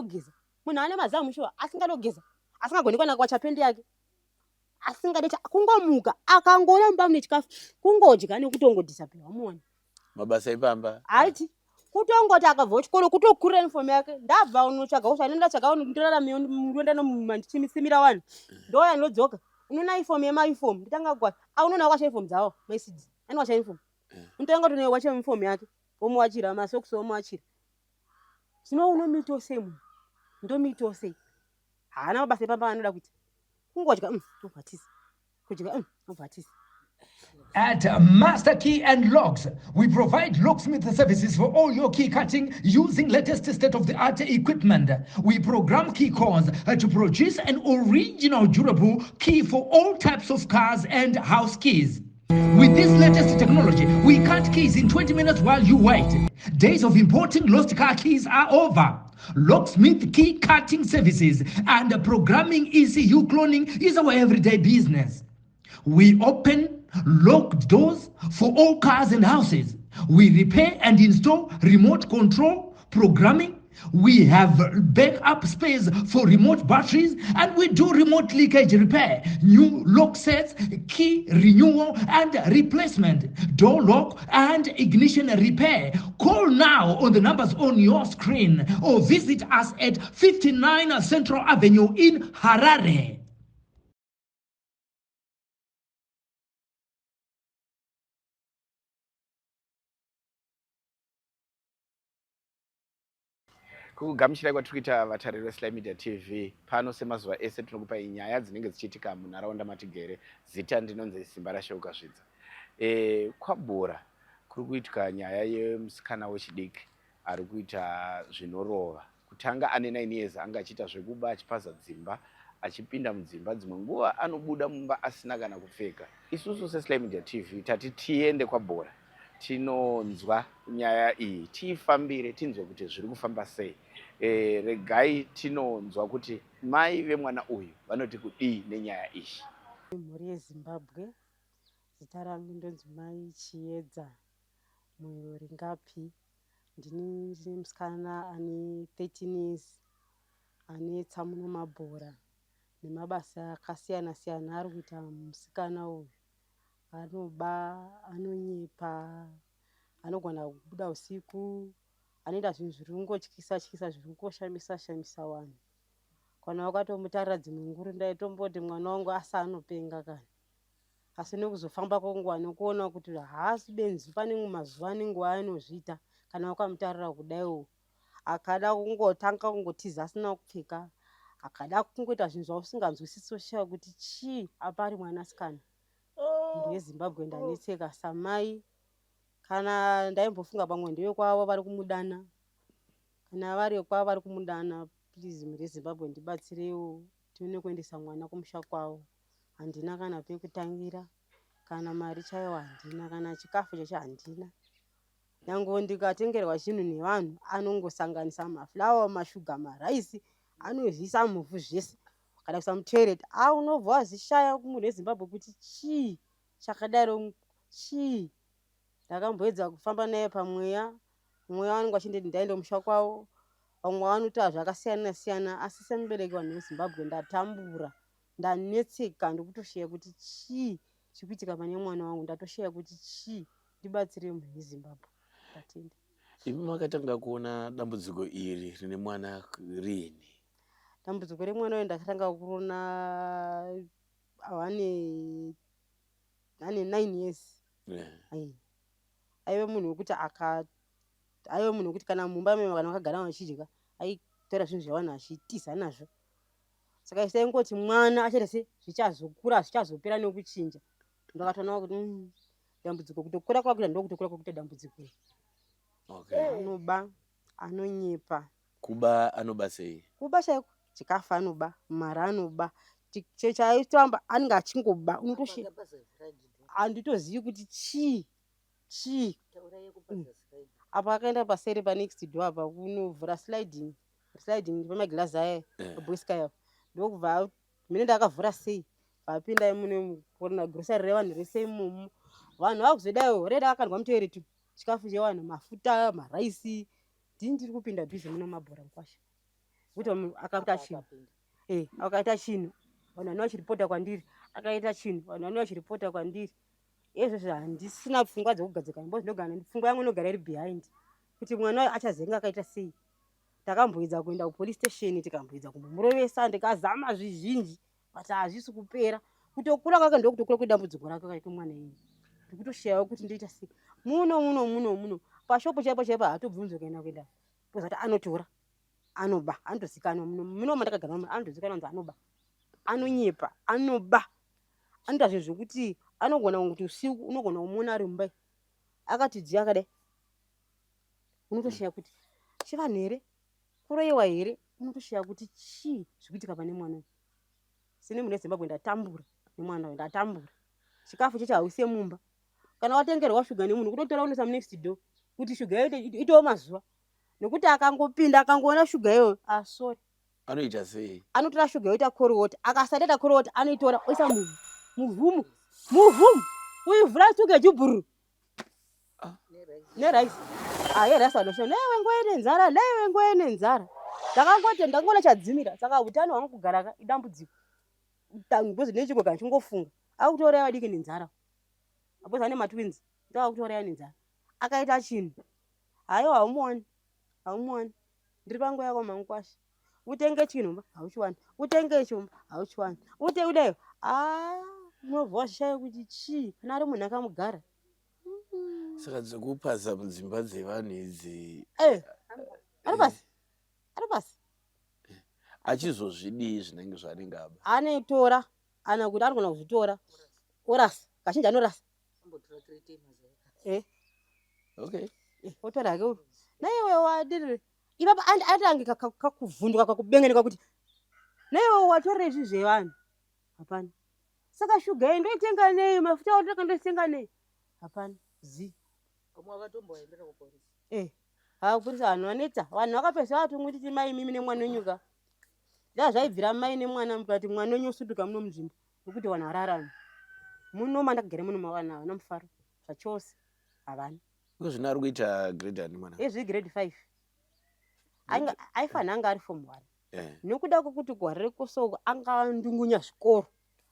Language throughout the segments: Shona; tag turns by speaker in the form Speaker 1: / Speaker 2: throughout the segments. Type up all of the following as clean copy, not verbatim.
Speaker 1: kugeza. Munhu ane mazamu shuwa asingadogeza. Asingagoni kana kwa chapendi yake. Asingade kungomuka akangona mumba mune chikafu kungodya nekutongodisapira wamuona.
Speaker 2: Mabasa ipamba.
Speaker 1: Aiti kutongoti akabva chikoro kutokurira uniform yake ndabva unotsvaga usha nenda tsvaga unondirarama muruenda nomumandichimisimira vanhu ndoya ndodzoka unona uniform yema-uniform nditanga kwa aunoona washa uniform dzawo message ani washa uniform unotanga toneyo wacha uniform yake omuwachira masokisi omuwachira zvino unomitose munhu ndomitose haana mabasa ipamba anoda kuita kungodya obhatisa kudya obhatisa.
Speaker 3: At Master Key and Locks, we provide locksmith services for all your key cutting using latest state-of-the-art equipment. We program key cores to produce an original durable key for all types of cars and house keys. With this latest technology, we cut keys in 20 minutes while you wait. Days of importing lost car keys are over. Locksmith key cutting services and programming ECU cloning is our everyday business. We open locked doors for all cars and houses. We repair and install remote control programming. We have backup space for remote batteries, and we do remote leakage repair, new lock sets, key renewal and replacement, door lock and ignition repair. Call now on the numbers on your screen or visit us at 59 Central Avenue in Harare.
Speaker 2: Kugamuchirai kwatikuita vatariri veSly Media TV pano semazuva ese tinokupa nyaya dzinenge dzichiitika munharaunda matigere. Zita ndinonzi Simba raSheuka Zvidza. Kwabhora kuri kuitika nyaya yemusikana wechidiki ari kuita zvinorova. Kutanga ane 9 years anga achiita zvekuba achipaza dzimba achipinda mudzimba dzimwe nguva anobuda mumba asina kana kupfeka. Isusu seSly Media TV tati tiende kwabhora tinonzwa nyaya iyi tifambire tinzwe kuti zviri kufamba sei. Regai tinonzwa kuti mai vemwana uyu vanoti kudii nenyaya iyi.
Speaker 1: Mhuri yeZimbabwe zita rangu ndonzi Mai Chiedza Muyori Ngapi. Ndine musikana ane 13 years ane tsamuno mabhora nemabasa akasiyana siyana ari kuita musikana uyu. Anoba, anonyepa, anogona kubuda usiku, anoita zvinhu zviri kungotyisa zviri kungoshamisa vanhu. Kana wakatomutarira dzimwe nguru ndaitomboti mwana wangu asa anopenga kana. Asi nekuzofamba kwenguva nekuona kuti haasi benzi pane mazuva nenguva anozviita kana wakamutarira kudaiwo. Akada kungotanga kungotiza asina kupfeka, akada kungoita zvinhu zvausinganzwisisi oshayiwa kuti chii apa ari mwanasikana. Mhuri yeZimbabwe ndanetseka samai. Kana ndaimbofunga pamwe ndewe kwavo vari kumudana. Kana vari kwavo vari kumudana, please mhuri yeZimbabwe ndibatsirewo tione kuendesa mwana kumusha kwavo. Handina kana pekutangira, kana mari chaiwo handina, kana chikafu chacho handina. Nyange ndikatengerwa chinhu nevanhu anongosanganisa mafulawa, mashuga, maraisi, anozviisa muvhu zvese. Kana kuisa mutoilet, unobva wazishaya mhuri yeZimbabwe kuti chii chakadaro chii. Ndakamboedza kufamba naye pamweya, mweya wangu achinditi ndaenda musha kwavo. Vamwe vanoita zvakasiyana siyana, asi semubereki wanhu weZimbabwe ndatambura, ndanetseka ndokutosheya kuti chii chikuitika pane mwana wangu. Ndatosheya kuti chii, ndibatsire mhuri yeZimbabwe. Ndatenda.
Speaker 2: Imi makatanga kuona dambudziko iri rine mwana rini?
Speaker 1: Dambudziko remwana uyu ndakatanga kuona ane 9 years. Aive munhu wekuti aive munhu wekuti kana mumba memo kana wakagara vachidya aitora zvinhu zvavanhu achitiza nazvo. Saka isaingoti mwana achaita se zvichazokura zvichazopera nekuchinja. Ndakatoona kuti dambudziko kutokura kwakuita ndokutokura kwakuita dambudziko. Anoba, anonyepa.
Speaker 2: Kuba anoba sei?
Speaker 1: Kuba chaiko chikafu anoba, mara anoba. Chaitamba anenge achingoba unotosheya. Handitozivi kuti chii. Apa akaenda paseri pa next door apa kunovhura sliding pamagirazi aya boyska. Ndokubva mine ndakavhura sei papinda mune kuona grocery revanhu rese imomo. Vanhu vakuzodaiwo reda akandwa mutoilet chikafu chevanhu, mafuta, maraisi. Ndiri kupinda bhizi muna mabhora mukwasha. kuti akaita chinhu akaita chinhu vanhu vane vachiripota kwandiri akaita chinhu vanhu vane vachiripota kwandiri izvozvo handisina pfungwa dzekugadzika nyimbo dzinogara pfungwa yangu inogara iri behind kuti mwana achazenga akaita sei. Takamboedza kuenda kupolice station tikamboedza kumbomurovesa ndikazama zvizhinji but hazvisi kupera. Kutokura kwake ndokutokura kwedambudziko rake kaita mwana iyeye ndikutoshayawo kuti ndoita sei. Muno pashopo chaipo haatobvunzwe kuenda because anotora anoba anotozikanwa muno mandakagara anotozikanwa kunzi anoba anonyepa anoba anoita zvinhu zvokuti anogona kuti usiku unogona kumuona ari mumba akatidziya akadai unotoshaya kuti chivanhu here kuroiwa here unotoshaya kuti chii zvikuitika pane mwana. Sine mune Zimbabwe ndatambura nemwana ndatambura chikafu checho hauise mumba kana watengerwa shuga nemunhu kutotora unoisa next door kuti shuga itowo mazuva nekuti akangopinda akangoona shuga iyoyo sorry
Speaker 2: anoita sei
Speaker 1: anotora shuga yoita korowota akasateta korowota anoitora oisa muvhumu uivhura shuga jubhuru neraisi yeraisi anoshona naiwe ngoe nenzara ndakangoona chadzimira saka utano hwangu kugara idambudziko because nechigogana chingofunga akutouraya vadiki nenzara because ane matwins ndo akutouraya nenzara akaita chinhu haiwa haumuwani ndiri pangu yako mangukwasha utenge chinhu hauchiwani utenge chomba hauchiwani udaiwo munobva wazvishaye kuti chii kana ari munhu akamugara
Speaker 2: saka dzokupasa mudzimba dzevanhu idzi
Speaker 1: ari pasi
Speaker 2: achizozvidii zvinenge zvanenge aba
Speaker 1: anotora ana kuti anogona kuzvitora orasa kazhinji anorasa otora hake naiwe wadiri ipapa atange kakuvhundwa kakubengenika kuti naiwe watorera izvi zvevanhu hapana. Saka shuga iyi ndoitenga nei mafuta autaka ndoitenga nei hapana zi hakuporisa vanhu vaneta vanhu vakapesa vatumwe titi mai mimi nemwana wenyuka ndaa zvaibvira mai nemwana mukati mwana wenyu osuduka muno munzvimbo nokuti vanhu vararama muno mandakagara muno mavana havana mufaro zvachose havana.
Speaker 2: Zvino ari kuita grade ani mwana
Speaker 1: grade 5 aifanira anga ari form 1 nokuda kwokuti gwara rekosoko angandungunya zvikoro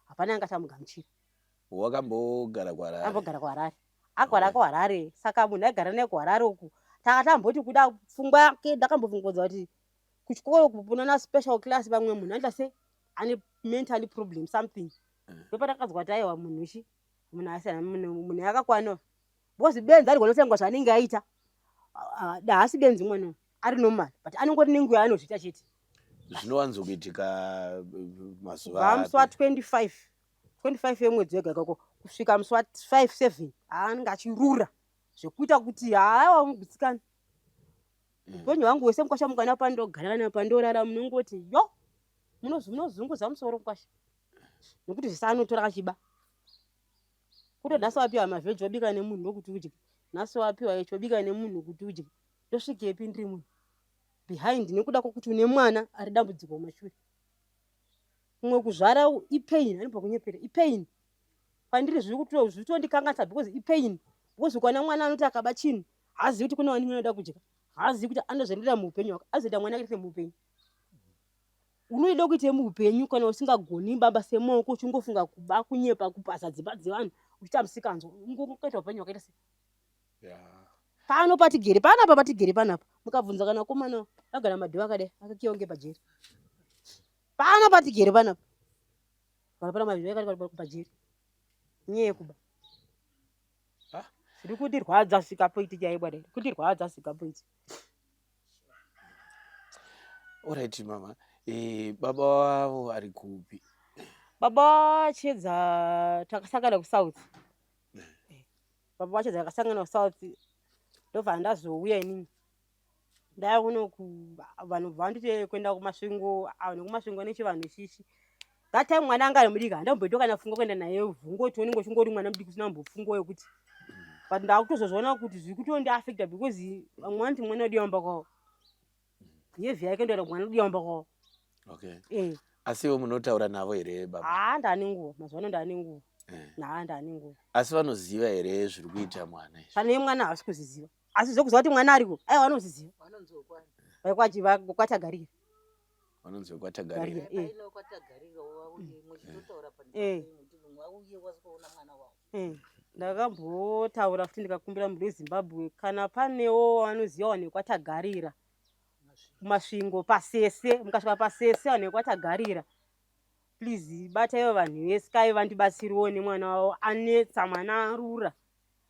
Speaker 1: hapana anga tamugamuchira.
Speaker 2: Wakambogara kuHarare?
Speaker 1: Ambogara kuHarare agara kuHarare saka munhu aigara naye kuHarare uku takatamboti kuda pfungwa yake ndakambofungodza kuti kuchikoro kupunana special class vamwe munhu anoita se ane mentally problem something ndopatakazwa kuti aiwa munhu ichi munhu yakakwana because benzi ari kunotsengwa zvanenge aita haasi benzi mwana ari normal but anongoti nenguva yaanozviita chete.
Speaker 2: Zvinowanzokuitika
Speaker 1: mazuva musi wa25 yemwedzi wega ikako kusvika musi wa5-7 anenge achirura zvekuita kuti haiwa mugutsikana upenyu hwangu hwese mukwasha mukana pandogara nayo pandorara munongoti yo munozunguza musoro mukwasha nokuti zvese anotora achiba kuto nhasi wapiwa mavheji wabika nemunhu ndokuti udye nhasi wapiwa ichi wabika nemunhu kuti udye ndosvikepi ndiri munhu behind nekuda kwokuti une mwana ari dambudziko mashure umwe kuzvara ipain anopa kunyepera ipain pandiri zvitondikangasa because ipain because ukana mwana anoti akaba chinhu haazivi kuti kuna wani anoda kudya haazivi kuti anozviendera muupenyu hwake azoita mwana akaite muupenyu unoida kuite muupenyu kana usingagoni mabasa emaoko uchingofunga kuba kunyepa kupasa dzimba dzevanhu uchiita musikanzwa ungokaita upenyu hwakaita sei pano patigere panapa patigere panapa mukabvunza kana komana agara madhiwa akadai akakionge pajeri pano patigere panapa kana pana madhiwa akadai pajeri nyaya yekuba zviri kutirwadza sikapoiti chaibwa kutirwadza sikapoiti.
Speaker 2: Alright mama baba wavo ari kupi?
Speaker 1: Baba wachedza takasangana kuSouth baba wachedza takasangana kuSouth ndobva ndazouya inini ndaiona vanhu vanditi kuenda kumasvingo nekumasvingo nechivanhu chichi that time mwana anga ari mudiki handamboita kana funga kuenda naye vhungoti onenge uchingori mwana mudiki usina mbofungo yekuti but ndakutozozviona kuti zviri kutondiafecta because vamwe vanoti mwana wodiwamba kwavo behaviour yake ndoita mwana wodiwamba kwavo.
Speaker 2: Asi ivo munotaura navo here baba?
Speaker 1: Ndane nguva mazuva ano ndane nguva ndane nguva.
Speaker 2: Asi vanoziva here zviri kuita mwana izvi?
Speaker 1: Pane mwana havasi kuziziva asi zvokuziva kuti mwana ariko aiwa vanozviziva kwatagarira
Speaker 2: vanonzi vekwatagarira.
Speaker 1: Ndakambotaura futi ndikakumbira munhu weZimbabwe kana panewo vanoziva vanhu vekwatagarira kumasvingo pasese, mukasvika pasese vanhu vekwatagarira, please bataiwo vanhu veSky vandibatsiriwo nemwana wavo anetsa, mwana arura.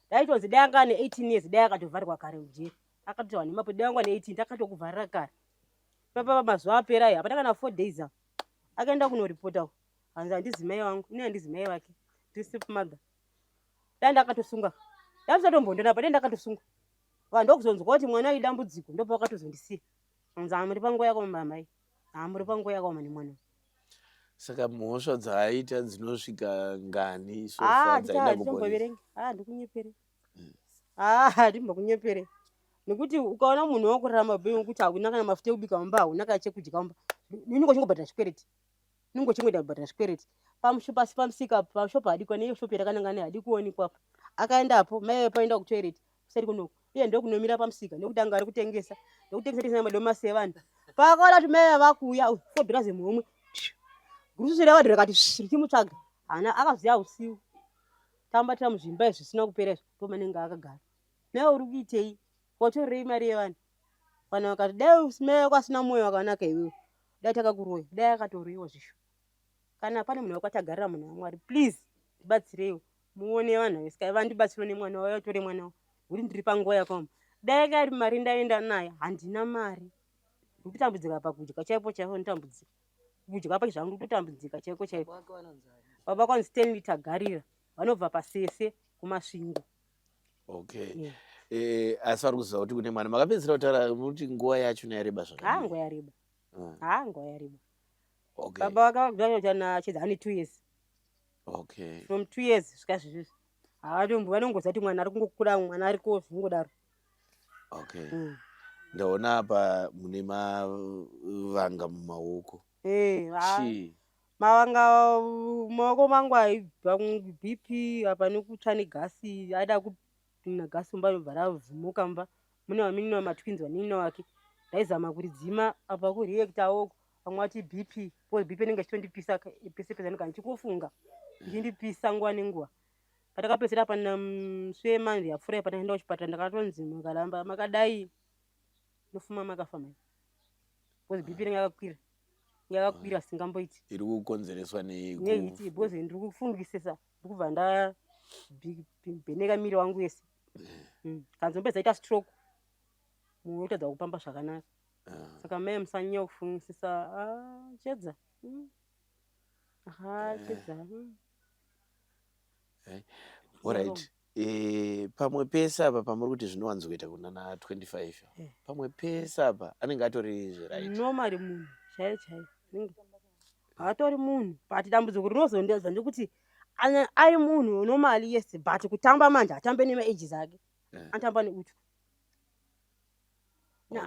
Speaker 1: Daitonzi dai anga ane 18 years dai akatovharirwa kare mujeri. Akati vanhu mapo dai anga ane 18 takatokuvharira kare. Papa mazuva apera aya hapana kana 4 days apo akaenda kunoripota hanzi handizi mai vangu, ini handizi mai vake, ndisipi mother. Dai ndakatosunga ndazvisatombondona pa, dai ndakatosunga vanhu ndokuzonzwa kuti mwana idambudziko, ndopa wakatozondisiya hanzi hamuri panguva yako mamai, hamuri panguva yako mani mwana.
Speaker 2: Saka mhosva dzaaita dzinosvika ngani sofa dzaenda
Speaker 1: kubonerei? Ndikunyepere. Ndimbokunyepere. Nekuti ukaona munhu wakurarama upenyu hwekuti hakuna kana mafuta ekubika mumba, hakuna kana chekudya mumba, ningochingobhadhara chikwereti, ningochingobhadhara chikwereti pasi pamusika pashopu hadikwa neiyo shopu yatakananga nayo hadikuonekwa apa. Akaendapo mai paenda kutoireti kuseri kunoko, iye ndokunomira pamusika nekuti anga ari kutengesa tengesa madomasi evanhu. Pakaona kuti mai vakuuya fobhira zemuhomwe gurusu revadhu rakati richimutsvaga, hana akaziya usiku tambatira muzvimba zvisina kupera izvo ndomanenge akagara. Mai uri kuitei? Watorei mari yevanhu? Vanhu vakati dai mai vako asina mwoyo wakanaka iwewe dai takakuroya, dai akatoroiwa zvisho. Kana pane munhu wakwatagarira munhu waMwari, please ndibatsireiwo, muone vanhu veSky vandibatsirewo nemwana wavo, atore mwana wavo nekuti ndiri panguva yakaoma. Dai kari mari ndaenda naye, handina mari, ndikutambudzika pakudya chaipo chaipo, nditambudzika kudya pake zvangu, ndikutambudzika chaiko chaipo. Baba kwanzi Stanley Tagarira, vanobva pasese kumasvingo.
Speaker 2: Okay. Asi vari kuziva kuti kune mwana makapedzisira kutaura kuti nguva yacho yareba zvakadini?
Speaker 1: Nguva yareba. Nguva yareba.
Speaker 2: Okay.
Speaker 1: Baba vakagara chedza ane 2 years.
Speaker 2: Okay.
Speaker 1: From 2 years svika zvizvi vanongoziva kuti mwana ari kungokura, mwana ari kozvingodaro.
Speaker 2: Okay. Ndaona apa mune mavanga mumaoko.
Speaker 1: Mavanga mumaoko mangu aibva BP apa nekutsva negasi, aida kupinda gasi mumba robva ravhumuka mumba. Mune vaminina matwins vaninina wake, ndaizama kuridzima apa kureactawo pamwe vati BP, because BP inenge ichitondipisa pese pese ndanga ndichikufunga ichindipisa nguva nenguva. Patakapedzisira pana muswe manzi yapfuura apa ndakaenda kuchipatara ndakatonzi mukaramba makadai nofuma makafa mai, because BP inenge yakakwira singamboiti.
Speaker 2: Iri kukonzereswa
Speaker 1: neiti because ndiri kufungisisa, ndiri kubva ndabheneka miri wangu wese. Kanzombedza ita stroke, munhu otadza kupamba zvakanaka. Saka mai musanyanya kufungisisa, chedza chedza.
Speaker 2: Alright. Pamwe pese apa pamuri kuti zvinowanzokuita kunana 25, pamwe pese apa anenge atori zveright
Speaker 1: normally munhu chaiyo chaiyo, hatori munhu but dambudziko rinozondedza ndekuti ari munhu normally yes, but kutamba manje hatambe nemaage ake, anotamba neutu.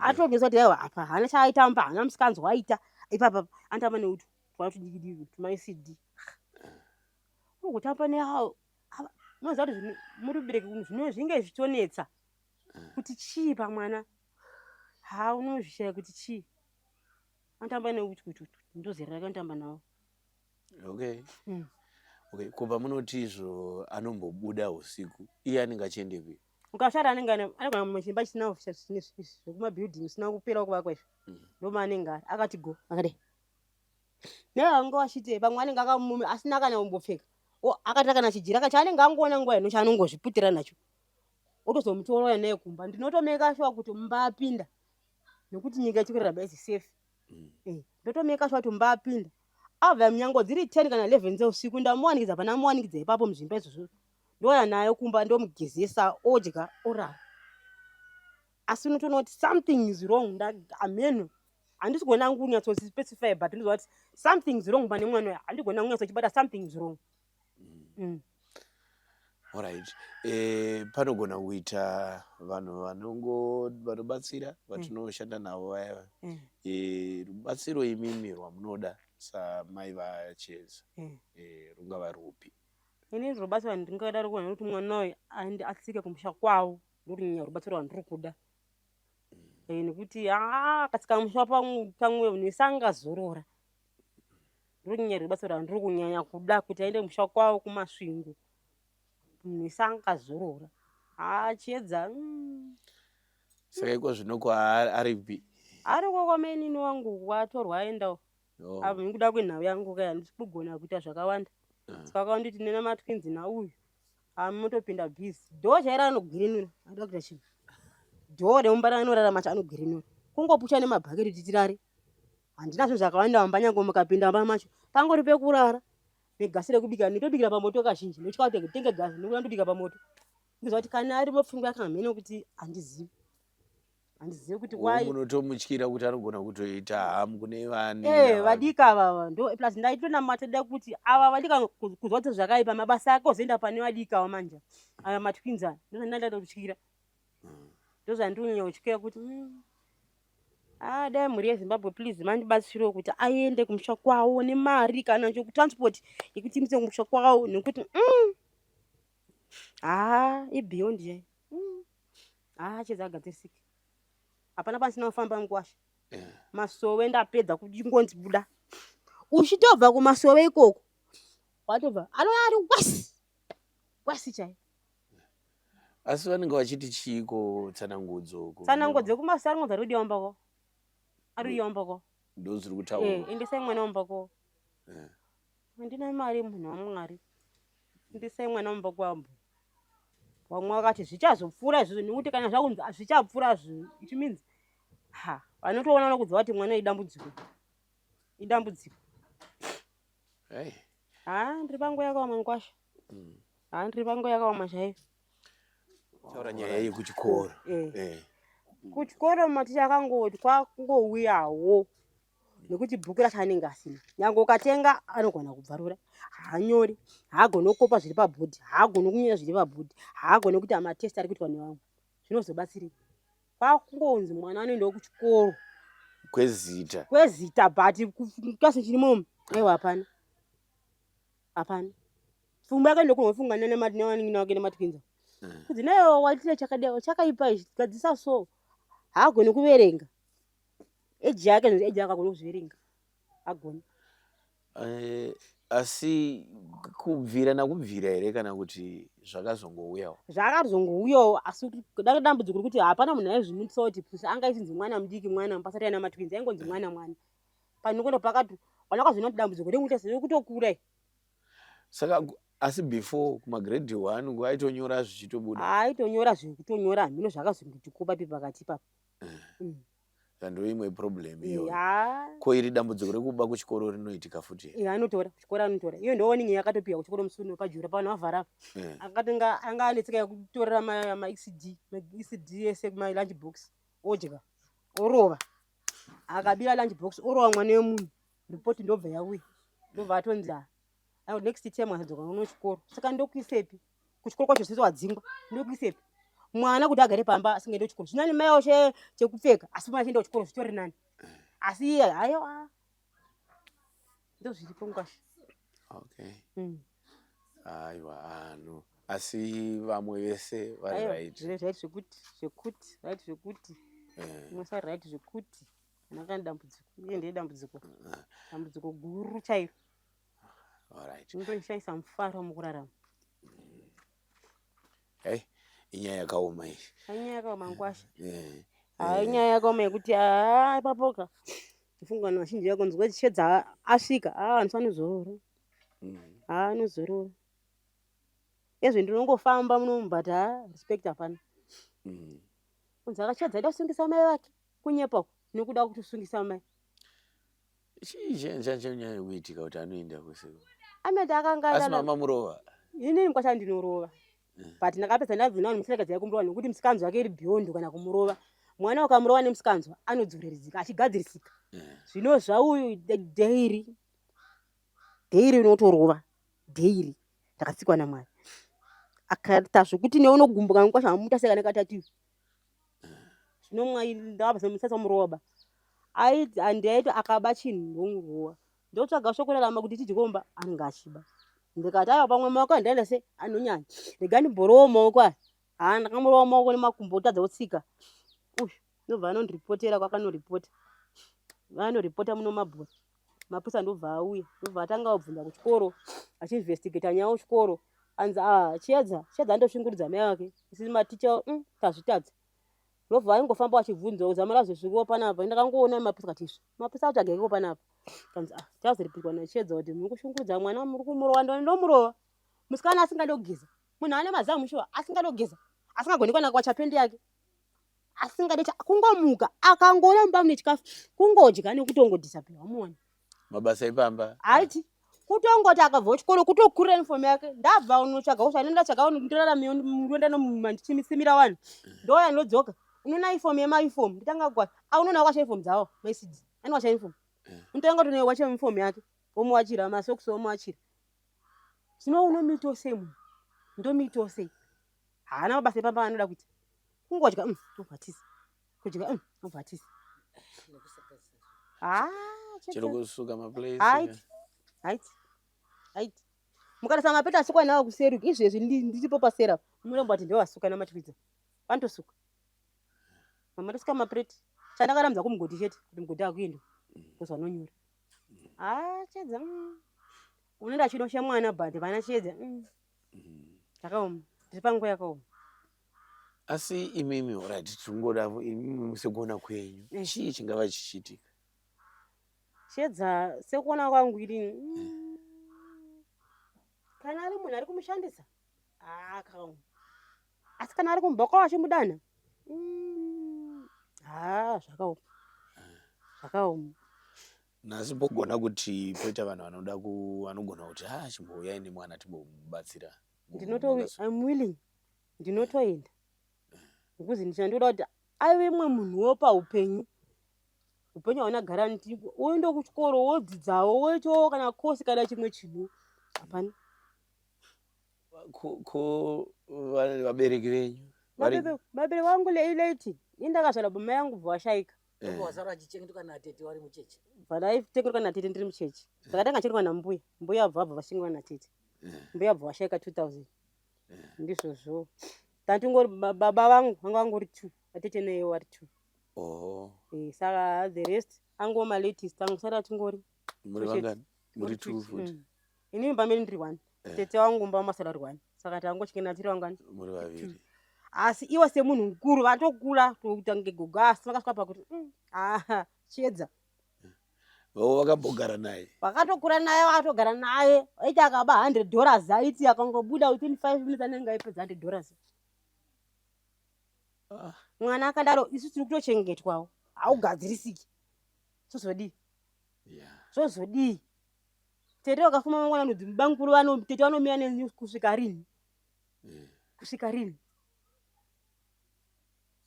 Speaker 1: Atogeza kuti aiwa apa hana chaaitamba, hana musikanzwa waita ipapa, anotamba neutu twana tudiki tumaECD. Kutamba neavo munoziva kuti muri kubereka zvinenge zvichionetsa kuti chii pamwana, unozvishaya kuti chii, anotamba neutu kuti ndozera rakandotamba navo.
Speaker 2: Okay. Okay. Kubva munoti izvo anombobuda usiku, iye anenge achiendepi? Ukashara
Speaker 1: anenge muchimba chisina zvekumabuilding zvisina kupera kuvakwa izvo, ndomaanenge ari akati go akadai nevange vachite pamwe anenge akamumi asina kana kumbopfeka, akati kana chijira chaanenge angoona nguva ino chaanongozviputira nacho otozomutora naye kumba. Ndinotomeka sure kuti mumbapinda nekuti nyika ichikurarama isi safe. Ndotomeka sure kuti mumbapinda abva munyango dziri 10 kana 11 dzeusiku, ndamuwanikidza pana muwanikidza ipapo muzvimba izvozvo, ndoya naye kumba ndomugezesa odya orara. Asi unotoona kuti something is wrong. Ameno handisi kuona kunyatsospecify but ndinoziva kuti something is wrong pane mwana uyu, handigona kunyatsochibata something is wrong.
Speaker 2: Alright. Panogona kuita vanhu vanobatsira vatinoshanda navo vaya, rubatsiro imimi rwamunoda samai vacheza rungava rupi?
Speaker 1: Ini rubatsiro rwandingada rekuona kuti mwana uyu atsike kumusha kwavo, ndoronyanya rubatsiro rwandiri kuda. nekuti katsika musha pamweyo nesangazorora. Ndiro basa randiri kunyanya kuda kuti aende musha kwawo kumasvingo. Nesangazorora. Chiedza.
Speaker 2: Saka iko zvinoko aripi?
Speaker 1: Ariko kwamenini wangu watorwa aendawo. Avo nikuda kwenhau yangu kaya handisi kugona kuita zvakawanda. Saka vakanditi nena matwinzi nauyu. Motopinda bhizi. Dhoo chaira anogwirinura. Anoda kuita chinhu. Dhoo remumbara anorarama anogwirinura. Kungopusha nemabhaketi titirare. Handina zvinhu zvakawanda wamba nyange mukapinda mba macho. Pangori pekurara. Negasi rekubika ndotobikira pamoto kazhinji. Ndotya kuti nditenge gasi ndokuda ndobika pamoto. Ndizwa kuti kana ari mupfungwa yakamhena kuti handizivi. Handizivi kuti why.
Speaker 2: Munotomutyira kuti anogona kutoita hamu kune vani.
Speaker 1: Vadika vava. Ndo plus ndaitona da kuti ava vadika kuzwa kuti zvakaipa mabasa ake ozoenda pane vadika wamanja. Ava matwinza. Ndozvandanda kutyira. Ndozvandonyanya kutyira kuti dai mhuri yeZimbabwe please mandibatsire kuti aende kumusha kwawo nemari kana chokutransport yekuti imuse kumusha kwawo nekuti ibeyond yai. Chedza agadzirisike. Hapana pasina kufamba ngwasha. Masowe ndapedza kuti ngonzi buda. Uchitobva kumasowe ikoko. Watobva. Ari wasi. Wasi chai.
Speaker 2: Asi vanenge vachiti chiko tsanangudzo.
Speaker 1: Tsanangudzo kumasari ngoza rudi wambako. Ari wambako.
Speaker 2: Ndo zviri kutaura.
Speaker 1: Endesai mwana wambako. Ndina mari munhu waMwari. Endesai mwana wambako wambo. Wamwe wakati zvichazopfuura izvozvo nekuti kana zvakunzi zvichapfuura it means vanotoona nokudza kuti mwana idambudziko. Idambudziko. Ndiri pangu yakaoma ngwasha. Ndiri pangu yakaoma chaiyo.
Speaker 2: Taura nyaya yekuchikoro.
Speaker 1: Kuchikoro maticha akangoti kwakungouyawo nekuti bhuku racho anenge asina. Nyange ukatenga anogona kubvarura. Haanyori. Haagoni kukopa zviri pabhodhi. Haagoni kunyora zviri pabhodhi. Haagoni kuti amatest ari kuitwa nevamwe. Zvinozobatsirei? Kwakungonzi mwana anoendawo kuchikoro. Kwezita but klasi chirimo. Aiwa hapana. Hapana. Pfungwa yake ndokunofunga nematwinza. Kuti nayo watire chakaipa ichi gadzisa so. Haagoni kuverenga. Eji yake akagona kuzviverenga. Agoni.
Speaker 2: Asi kubvira nakubvira here kana kuti zvakazongouyawo?
Speaker 1: Zvakazongouyawo asi dambudziko kuti hapana munhu aizvimutswa kuti angaichinzi mwana mudiki mwana pasati aina matwinzi aingonzi mwana. Panokondo pakati wanakazviona kuti dambudziko remutese kutokura.
Speaker 2: Saka asi before kumagrade 1 aitonyora zvichitobuda.
Speaker 1: Aitonyora zvekutonyora mhino zvakazongotikopa pakati papo.
Speaker 2: Ndo imwe problem iyo. Ko iri dambudziko rekuba kuchikoro rinoitika futi.
Speaker 1: Anotora kuchikoro anotora. Iyo ndo warning yakatopia kuchikoro musuno pajura pano avhara. Akatenga anga anetseka kutorera ma ECD ese kuma lunch box. Ojeka. Orova. Akabira lunch box orova mwana wemunhu. Report ndobva yauya. Ndobva atonza. Next term azodzoka uno chikoro. Saka ndokuisepi. Kuchikoro kwacho sisi wadzingwa. Ndokuisepi. Mwana kuti agare pamba asingaende kuchikoro. Zvinani mai wao chekupfeka asi mwana achienda kuchikoro zvitori nani. Asi hayo ndo zviripo ngwasha.
Speaker 2: Aiwa no. Asi vamwe vese vari right.
Speaker 1: Right zvekuti. Mwasa right zvekuti. Nakanda dambudziko. Iye dambudziko. Dambudziko guru chairo.
Speaker 2: Alright.
Speaker 1: Ndoshaisa mufaro mukurarama.
Speaker 2: Inyaya yakaoma iyi.
Speaker 1: Inyaya yakaoma ngwasha. Inyaya yakaoma yekuti papoka. Mfungano vazhinji yakonzwa chedza asvika anozorora. Anozorora. Ezvo ndinongofamba munomu but respect hapana. Kunzi akachedza aida kusungisa mai vake kunyepa nekuda kutosungisa mai.
Speaker 2: Chii kuitika kuti anoenda kuseko?
Speaker 1: Ameti akanga
Speaker 2: asi mama murova.
Speaker 1: Inini kwasha ndinorova. But ndakapedza ndabvina musikadzi yakumurova nekuti musikanzo wake iri beyond kana kumurova. Mwana ukamurova nemusikanzo anodzoreredzika achigadzirisika. Zvino zvauyu daily unotorova. Daily. Ndakatsikwa naMwari. Akaita zvokuti neunogumbuka mukwasha muta seka nekatatu. Zvino Mwari ndakapedza musatsa murova. Andiaito akaba chinhu ndomurova. Ndotsvaga shoko rarama kuti tijikomba anenge achiba. Ndikati ayo pamwe maoko ndaenda se anonyanya. Ndega ndiborowa maoko aya. Ndakamurova maoko nemakumbo tadza kutsika. ndobva anondiripotera kwakanoripota vanoripota muno mabhura mapurisa ndobva auya ndobva atanga kubvunza kuchikoro achiinvestigata nyawo chikoro anzi chiedza andoshungurudza mai vake isisi maticha tazvitadza ndobva aingofamba achibvunzawo zama razosvikewo panapa ndakangoona mapurisa katisvi mapurisa atsvagaikewo panapa kanzi tazoripirwa nachiedza kuti muri kushungurudza mwana muri kumurova ndomurova musikana asingade kugeza munhu ane mazamu shuwa asingade kugeza asingagoni kana kwacha pendi yake asingade kungomuka akangoona mumba mune chikafu kungodya nekutongodhisapira wamuona
Speaker 2: mabasa ipamba
Speaker 1: aiti kutongoti akabva kuchikoro kutokurira uniform yake ndabva unotsvaga usha ndotsvaga ndirarame muenda nomandichimisimira vanhu ndoya ndodzoka unoona uniform yemauniform nditanga kwa aunoona wakasha uniform dzawo maisidzi anowasha uniform unotanga kuti wacha uniform yake womuwachira masokisi womuwachira zvino unomito sei munhu ndomito haana mabasa ipamba anoda kuita kungodya obvatisa kudya obvatisa
Speaker 2: chero kusuka maplace
Speaker 1: aiti mukarasa mapeta asukwa nawo kuseri izvezvi ndiripo pasera munomba kuti ndovasuka namatwidza vanotosuka mamatosika maplate chandakaramza kumugodi chete kuti mugodi akuenda kuzwa nonyura chedza unoenda chinosha mwana bhati vana chedza zvakaoma ndiri panguva yakaoma
Speaker 2: asi imimi orati tingoda imimi sekuona kwenyu chii chingava chichiitika
Speaker 1: chedza sekuona kwangu iri kana ari munhu ari kumushandisa akaoma asi kana ari kumba kwawo achimudana zvakaoma
Speaker 2: nhasi pogona kuti poita vanhu vanogona kuti chimbouyai nemwana timbomubatsira
Speaker 1: I'm willing ndinotoenda because ndichandoda kuti aive mumwe munhuwo paupenyu hauna garanti woenda kuchikoro wodzidzawo woitawo kana kosi kana chimwe chinhu hapana
Speaker 2: ko vabereki venyu
Speaker 1: vabereki vangu late indakazvala baba yangu bva vashaika
Speaker 4: wasara achichengetwa natete wari mucheche
Speaker 1: vadaitengerwa natete ndiri mucheche saka tanga chirwa nambuya mbuya abva vashingwa natete mbuya abva vashaika 2000 ndizvozvo tatingori baba vangu vanga vangori 2 atete neye wari 2 saka the rest ango malatest angu sara tingori
Speaker 2: muri vangani muri 2 futi
Speaker 1: inini pamene ndiri 1 tete wangu mba masalari 1 saka tangochikena tiri vangani
Speaker 2: muri vaviri
Speaker 1: asi iwe semunhu mukuru vatokura tokutange gogasi vakasvika pakuti chiedza
Speaker 2: vakambogara naye
Speaker 1: vakatokura naye vakatogara naye aiti akaba $100 aiti akangobuda within 5 minutes anenge aipedza $100 mwana akadaro isu tiri kutochengetwawo haugadzirisiki zvozodii tete vakafuma mangwana nodzi mubanguru tete vanomira nenews kusvika rini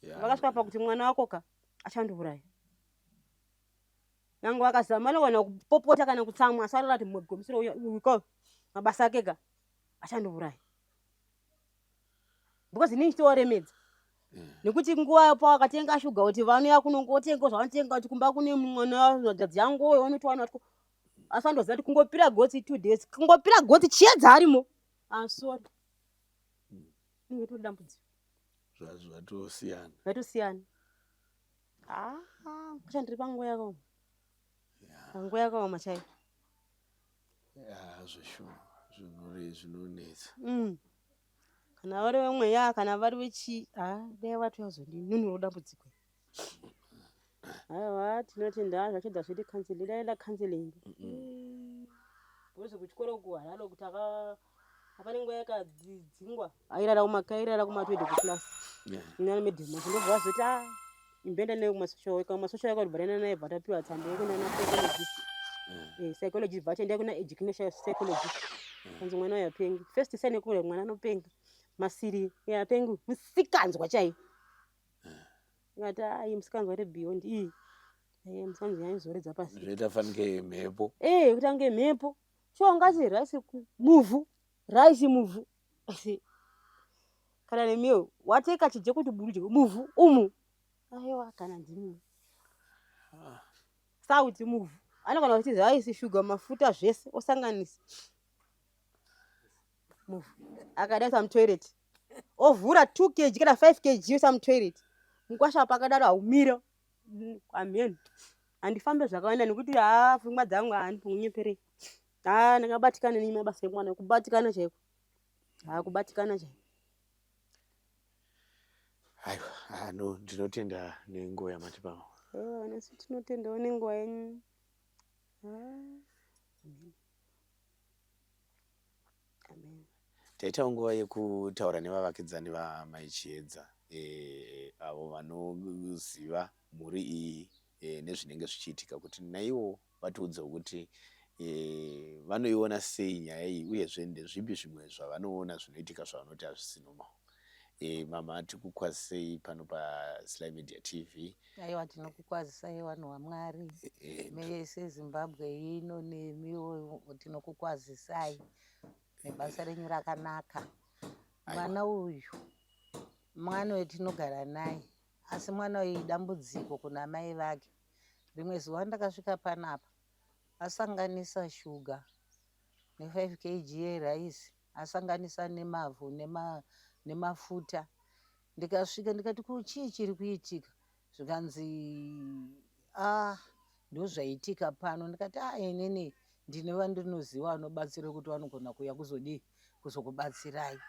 Speaker 1: vakasvika pakuti mwana wako achandouraya nangu vakazama anogona kupopota kana kutsamwa asarara kuti mugomisiro uko mabasa ake achandouraya because inini chitovaremedza nekuti nguva pawakatenga shuga kuti vanoya kunongotenga zvavanotenga kuti kumba kune mwana dzadzi yangu vanotwana asi vandoziva kuti kungopira gotsi 2 days kungopira gotsi chiedza arimo sorry inge todambudziko zvatosiyana kucha ndiri panguva yakaoma panguva yakaoma chaivo
Speaker 2: zvinonetsa
Speaker 1: kana vari vemweya kana vari vechi dai vatoyazondinunuro dambudziko aiwa tinotenda zvachidza zviti kanseli daenda kanselei bhozi kuchikoro kuhararo kuti apanenguva yakadzingwa airara kumatwede kuclass inani medhema chindobva vazoti imbenda naye kumasocial yaka ribharana naye bva tapiwa tsamba yekunana psychologist bva tendai kuna educational psychologist kanzi mwana yapengi first sign yekure mwana anopenga masiri yapengi musikanzwa chaivo ngati musikanzwa iri beyond musikanzwa yaizoredza pasi
Speaker 2: zvaitafanike mhepo
Speaker 1: kuti ange mhepo shongati raisi muvhu kana nemiwo wateka chije kuti buru cheko muvhu umu aiwa kana ndimi sauti muvhu anogona kuti raisi shuga mafuta zvese osanganisa muvhu akadaisa mutoilet ovhura 2 kg kana 5 kg yoisa mutoilet mukwasha pakadaro haumira kwamheni handifambe zvakawanda nekuti pfungwa dzangu handipunyeperei ndingabatikana nemabasa emwana kubatikana chaiko kubatikana chaiko.
Speaker 2: Aiwa, ndinotenda nenguva yamatipamo.
Speaker 1: Nesu tinotendawo nenguva yenyu. Amen.
Speaker 2: Taitawo nguva yekutaura nevavakidzani vamai Chiedza, avo vanoziva mhuri iyi nezvinenge zvichiitika, kuti naivo vatiudzewo kuti vanoiona sei nyaya iyi, uyezve ndezvipi zvimwe zvavanoona zvinoitika zvavanoti hazvisinomo. Mama, tikukwazisei pano paSly Media TV.
Speaker 4: Aiwa, tinokukwazisai vanhu vaMwari mese Zimbabwe ino nemiwo tinokukwazisai nebasa renyu rakanaka. Mwana uyu mwana wetinogara naye, asi mwana uyu dambudziko kuna mai vake. Rimwe zuva ndakasvika panapa asanganisa shuga ne5 kg yeraisi, asanganisa nemavhu nemafuta. Ndikasvika ndikati chii chiri kuitika, zvikanzi ndozvaitika pano. Ndikati inini ndine vandinoziva vanobatsira kuti vanogona kuuya kuzokubatsirai.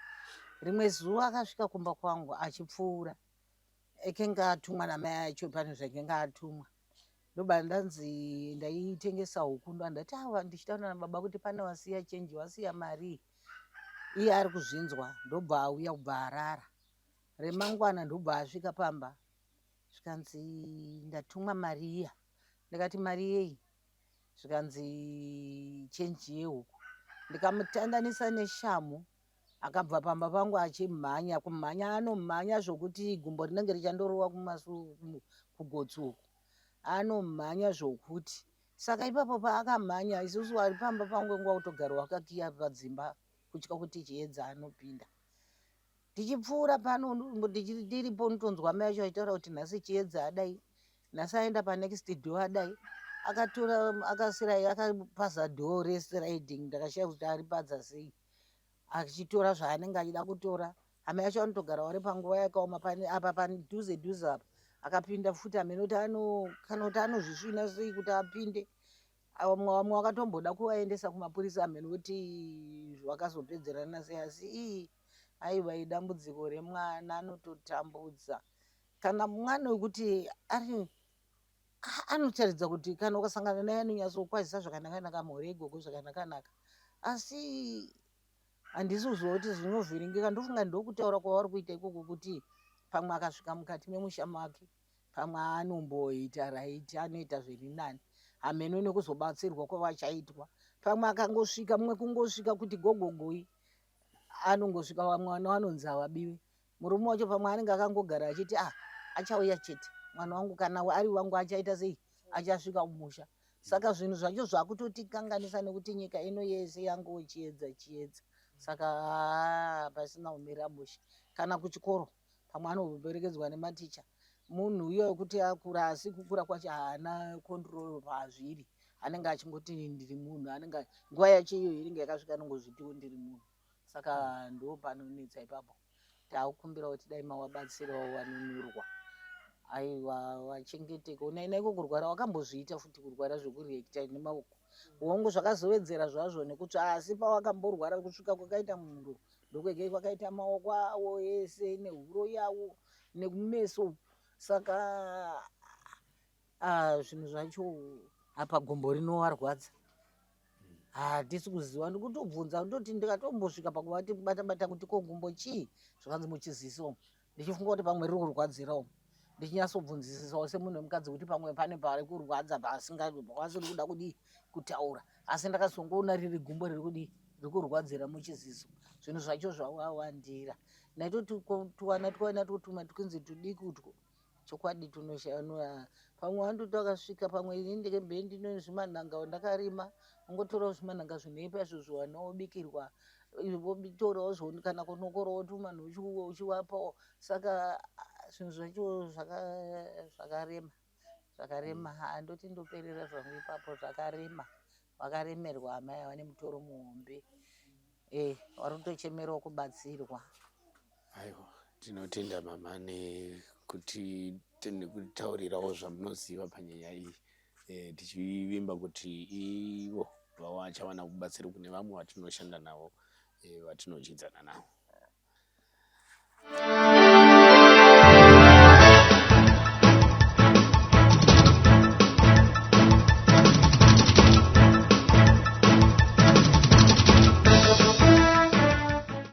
Speaker 4: Rimwe zuva akasvika kumba kwangu achipfuura, ekenge atumwa namai acho pane zvakenge atumwa. Ndobva ndanzi ndaitengesa huku, ndati ndichitaura nababa kuti pane wasiya chenji, wasiya mari, iye ari kuzvinzwa. Ndobva auya kubva arara. Remangwana ndobva asvika pamba, zvikanzi ndatumwa mari iya. Ndikati mari yei? Zvikanzi chenji yehuku. Ndikamutandanisa neshamu, akabva pamba pangu achimhanya. Kumhanya anomhanya zvokuti gumbo rinenge richandorova kugotsi uku, anomhanya zvokuti. Saka ipapo paakamhanya, isusu vari pamba pangu nguva kutogara wakakiya padzimba kutya kuti Chiedza anopinda. Tichipfuura pano ndiripo ndotonzwa mai acho achitaura kuti nhasi Chiedza adai, nhasi aenda panext door adai. Akapaza door resliding, ndakashaya kuti aripadza sei, achitora zvaanenge achida kutora. Hama yacho anotogara wari panguva yakaoma apa padhuze dhuze apa. Akapinda futi amenoti kana kuti anozvisvina sei kuti apinde. Vamwe wakatomboda kuvaendesa kumapurisa amenoti zvakazopedzerana sei, asi aiwa idambudziko remwana, anototambudza. Kana mwana wekuti anotaridza kuti kana ukasangana naye anonyatsokwazisa zvakanaka, mhuri igogo zvakanaka, asi handisi kuziva kuti zvinovhiringika. Ndofunga ndokutaura kwavari kuita ikoko, kuti pamwe akasvika mukati memusha make, pamwe anomboita raiti, anoita zviri nani, hameno nekuzobatsirwa kwavachaitwa. Pamwe akangosvika mumwe kungosvika kuti gogogoi, anongosvika mwana anonzi havabiwe. Murume wacho pamwe anenge akangogara achiti achauya chete, mwana wangu kana ari wangu achaita sei, achasvika kumusha. Saka zvinhu zvacho zvakutotikanganisa nekuti nyika ino yese yangu Chiedza. Saka pasina umira musha. Kana kuchikoro pamwe anoberekedzwa nematicha, munhu uyo wekuti akura, asi kukura kwacho haana control pazviri, anenge achingoti ndiri munhu, anenge nguva yacho iyo inenge yakasvika nongozvitiwo ndiri munhu. Saka ndo panonetsa ipapo. Takukumbira kuti dai mawabatsirawo vanonurwa, aiwa wachengeteka. Unaiko kurwara wakambozviita futi, kurwara zvekureakita nemaoko wongo zvakazowedzera zvazvo, nekuti asi pawakamborwara kusvika kwakaita muhuro ndokwege kwakaita maoko awo ese nehuro yawo nekumeso. Saka zvinhu zvacho apa gumbo rinowarwadza, hatisi kuziva. Ndikutobvunza ndoti ndikatombosvika pakuvati bata kuti ko gumbo chii, zvakanzi muchiziso, ndichifunga kuti pamwe riri kurwadzirawo. Ndichinyatsobvunzisisawo semunhu wemukadzi kuti pamwe pane pari kurwadza pasiri kuda kutaura, asi ndakazongoona riri gumbo riri kurwadzira muchiziso. Zvinhu zvacho zvawawandira. Naitoti tuwana totuma tukunzi tudiki utwo, chokwadi tunoshayanura. Pamwe wandoti wakasvika, pamwe ndinenge ndine zvimanhanga ndakarima, ungotorawo zvimanhanga zvinoipa izvo zviwana wobikirwa, wotorawo zvoni kana kunokorawo tumanhu uchiwapawo. Saka zvinhu zvacho zvakarema. Handoti ndoperera zvangu ipapo, zvakarema. Wakaremerwa amai ava nemutoro muhombe, wari kutochemerawo kubatsirwa.
Speaker 2: Aiwa, tinotenda mama kuti tende kutaurirawo zvamunoziva panyaya iyi, tichivimba kuti ivo vachawana kubatsira kune vamwe vatinoshanda navo, vatinochidzana navo.